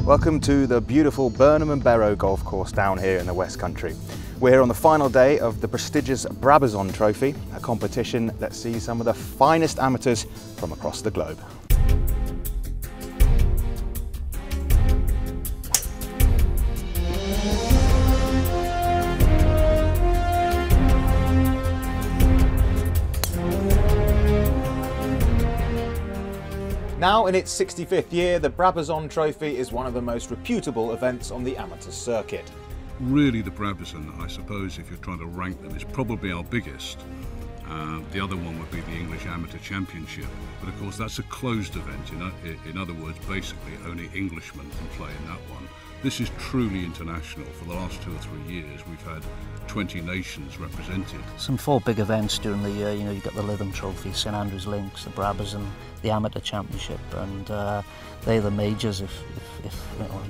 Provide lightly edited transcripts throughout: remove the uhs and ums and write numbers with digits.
Welcome to the beautiful Burnham and Berrow golf course down here in the West Country. We're here on the final day of the prestigious Brabazon Trophy, a competition that sees some of the finest amateurs from across the globe. Now in its 65th year, the Brabazon Trophy is one of the most reputable events on the amateur circuit. Really the Brabazon, I suppose, if you're trying to rank them, is probably our biggest. The other one would be the English Amateur Championship, but of course that's a closed event. In other words, basically only Englishmen can play in that one. This is truly international. For the last 2 or 3 years we've had 20 nations represented. Some 4 big events during the year. You've got the Lytham Trophy, St Andrews Links, the Brabazon, the Amateur Championship, and they're the majors, if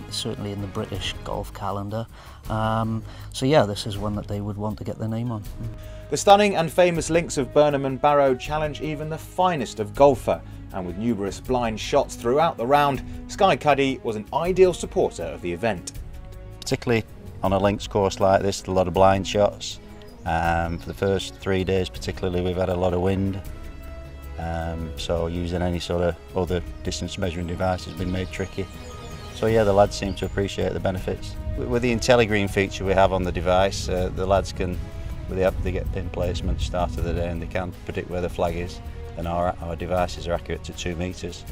certainly in the British golf calendar. So yeah, this is one that they would want to get their name on. The stunning and famous links of Burnham and Berrow challenge even the finest of golfer, and with numerous blind shots throughout the round, Sky Caddy was an ideal supporter of the event. Particularly on a links course like this, a lot of blind shots. For the first 3 days particularly, we've had a lot of wind. So using any sort of other distance measuring device has been made tricky. So yeah, the lads seem to appreciate the benefits. With the IntelliGreen feature we have on the device, the lads can, they get pin placement start of the day and they can predict where the flag is, and our devices are accurate to 2 metres.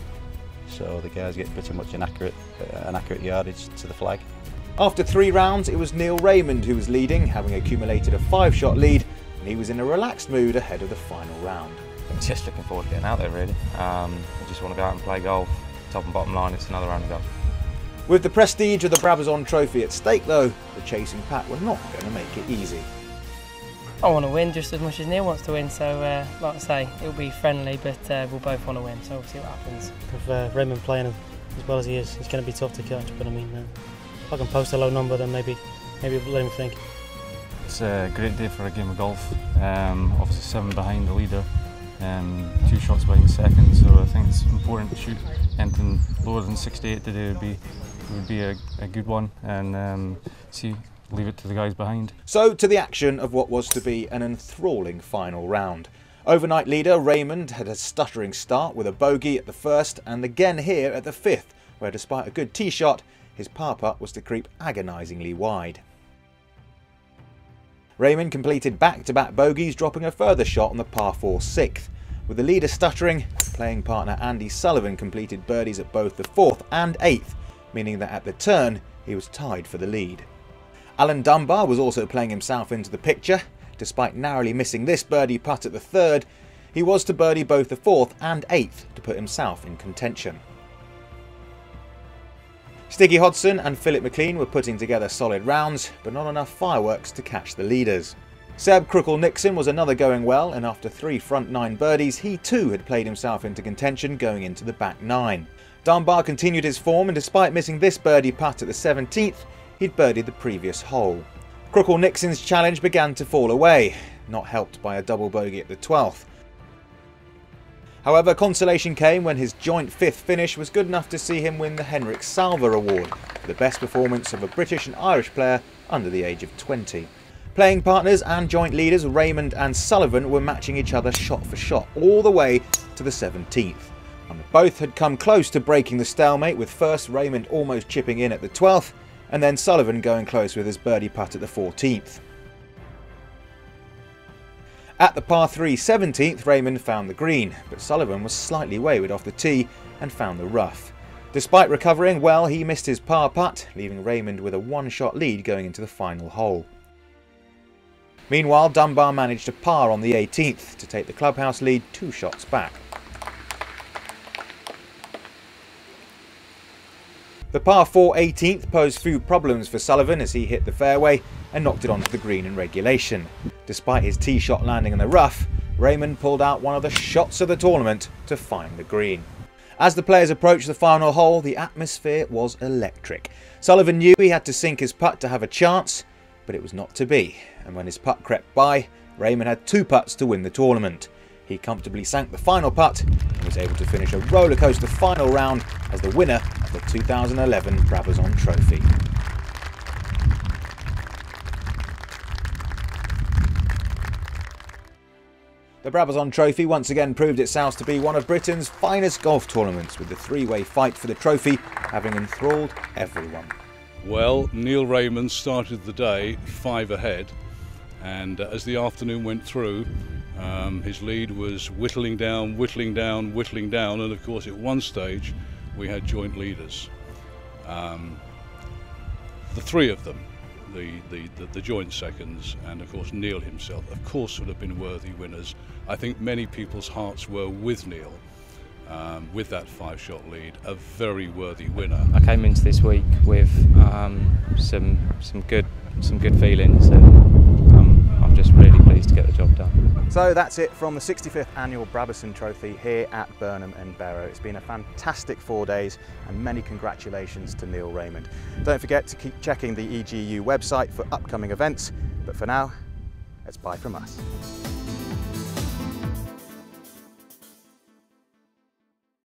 So the guys get pretty much an accurate yardage to the flag. After 3 rounds, it was Neil Raymond who was leading, having accumulated a 5-shot lead, and he was in a relaxed mood ahead of the final round. Just looking forward to getting out there, really. I just want to go out and play golf. Top and bottom line, it's another round to go. With the prestige of the Brabazon Trophy at stake though, the chasing pack were not going to make it easy. I want to win just as much as Neil wants to win, so like I say, it'll be friendly, but we'll both want to win, so we'll see what happens. With Raymond playing as well as he is, it's going to be tough to catch, but I mean, if I can post a low number, then maybe let him think. It's a great day for a game of golf. Obviously 7 behind the leader, 2 shots behind second, so I think it's important to shoot anything lower than 68 today would be a good one, and leave it to the guys behind. So to the action of what was to be an enthralling final round. Overnight leader Raymond had a stuttering start with a bogey at the first, and again here at the 5th, where despite a good tee shot, his par putt was to creep agonisingly wide. Raymond completed back-to-back bogeys, dropping a further shot on the par 4 6th. With the leader stuttering, playing partner Andy Sullivan completed birdies at both the 4th and 8th, meaning that at the turn he was tied for the lead. Alan Dunbar was also playing himself into the picture. Despite narrowly missing this birdie putt at the 3rd, he was to birdie both the 4th and 8th to put himself in contention. Stiggy Hodson and Philip McLean were putting together solid rounds, but not enough fireworks to catch the leaders. Seb Crookall-Nixon was another going well, and after 3 front 9 birdies, he too had played himself into contention going into the back 9. Dunbar continued his form, and despite missing this birdie putt at the 17th, he'd birdied the previous hole. Crookall-Nixon's challenge began to fall away, not helped by a double bogey at the 12th. However, consolation came when his joint 5th finish was good enough to see him win the Henrik Salver Award for the best performance of a British and Irish player under the age of 20. Playing partners and joint leaders Raymond and Sullivan were matching each other shot for shot all the way to the 17th. And both had come close to breaking the stalemate, with first Raymond almost chipping in at the 12th, and then Sullivan going close with his birdie putt at the 14th. At the par 3 17th, Raymond found the green, but Sullivan was slightly wayward off the tee and found the rough. Despite recovering well, he missed his par putt, leaving Raymond with a 1-shot lead going into the final hole. Meanwhile, Dunbar managed a par on the 18th to take the clubhouse lead 2 shots back. The par 4 18th posed few problems for Sullivan as he hit the fairway and knocked it onto the green in regulation. Despite his tee shot landing in the rough, Raymond pulled out one of the shots of the tournament to find the green. As the players approached the final hole, the atmosphere was electric. Sullivan knew he had to sink his putt to have a chance, but it was not to be, and when his putt crept by, Raymond had 2 putts to win the tournament. He comfortably sank the final putt and was able to finish a rollercoaster final round as the winner of the the 2011 Brabazon Trophy. The Brabazon Trophy once again proved itself to be one of Britain's finest golf tournaments, with the three-way fight for the trophy having enthralled everyone. Well, Neil Raymond started the day 5 ahead, and as the afternoon went through, his lead was whittling down, and of course at one stage we had joint leaders. The three of them, the joint seconds, and of course Neil himself, of course would have been worthy winners. I think many people's hearts were with Neil, with that 5-shot lead, a very worthy winner. I came into this week with some good feelings, and I'm just really pleased to get the job done. So that's it from the 65th annual Brabazon Trophy here at Burnham and Berrow. It's been a fantastic 4 days, and many congratulations to Neil Raymond. Don't forget to keep checking the EGU website for upcoming events, but for now, it's bye from us.